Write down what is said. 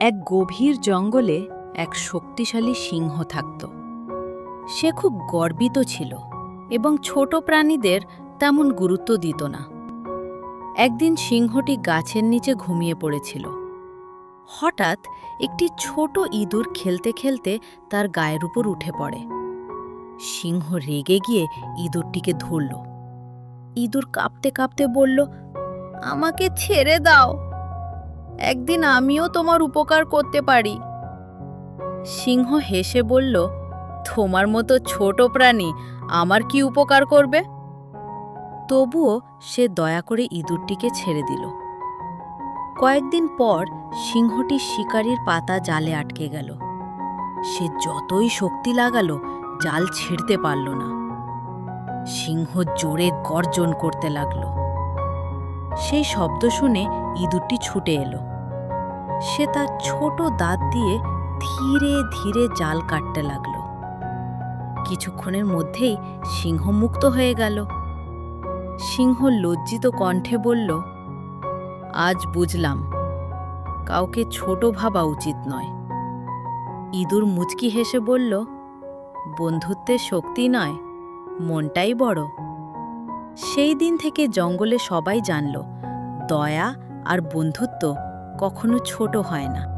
এক গভীর জঙ্গলে এক শক্তিশালী সিংহ থাকত। সে খুব গর্বিত ছিল এবং ছোট প্রাণীদের তেমন গুরুত্ব দিত না। একদিন সিংহটি গাছের নিচে ঘুমিয়ে পড়েছিল। হঠাৎ একটি ছোট ইঁদুর খেলতে খেলতে তার গায়ের উপর উঠে পড়ে। সিংহ রেগে গিয়ে ইঁদুরটিকে ধরল। ইঁদুর কাঁপতে কাঁপতে বলল, আমাকে ছেড়ে দাও, একদিন আমিও তোমার উপকার করতে পারি। সিংহ হেসে বলল, তোমার মতো ছোট প্রাণী আমার কি উপকার করবে? তবুও সে দয়া করে ইঁদুরটিকে ছেড়ে দিল। কয়েকদিন পর সিংহটি শিকারীর পাতা জালে আটকে গেল। সে যতই শক্তি লাগালো, জাল ছিঁড়তে পারল না। সিংহ জোরে গর্জন করতে লাগল। সেই শব্দ শুনে ইঁদুরটি ছুটে এলো। সে তার ছোট দাঁত দিয়ে ধীরে ধীরে জাল কাটতে লাগল। কিছুক্ষণের মধ্যেই সিংহ মুক্ত হয়ে গেল। সিংহ লজ্জিত কণ্ঠে বলল, আজ বুঝলাম কাউকে ছোট ভাবা উচিত নয়। ইঁদুর মুচকি হেসে বলল, বন্ধুত্বের শক্তি নয়, মনটাই বড়। সেই দিন থেকে জঙ্গলে সবাই জানল, দয়া আর বন্ধুত্ব কখনো ছোট হয় না।